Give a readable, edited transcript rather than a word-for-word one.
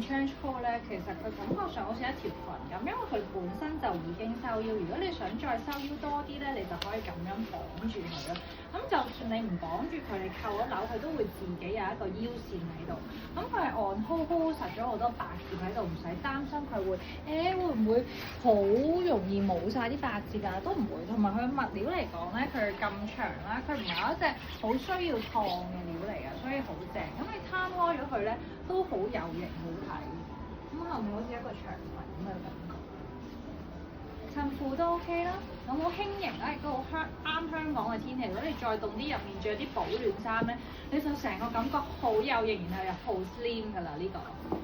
件 trench coat 咧，其實佢感覺上好似一條裙咁，因為佢本身就已經收腰。如果你想再收腰多啲咧，你就可以咁樣綁住佢咯。咁就算你唔綁住佢，你扣咗紐，佢都會自己有一個腰線喺度。咁佢係按 hold 實咗好多百褶喺度，唔使擔心佢會會唔會好容易冇晒啲百褶啊？都唔會。同埋佢物料嚟講咧，佢咁長啦，佢唔係一隻好需要燙嘅料嚟嘅，所以好正。咁你攤開咗佢咧，都好有型好睇。咁後面好似一個長裙咁嘅感覺。襯褲都 OK 啦，咁好輕型啦，亦都好啱香港嘅天氣。如果你再凍啲，入面着啲保暖衫咧，你就成個感覺好有型，然後又好 slim 㗎啦呢個。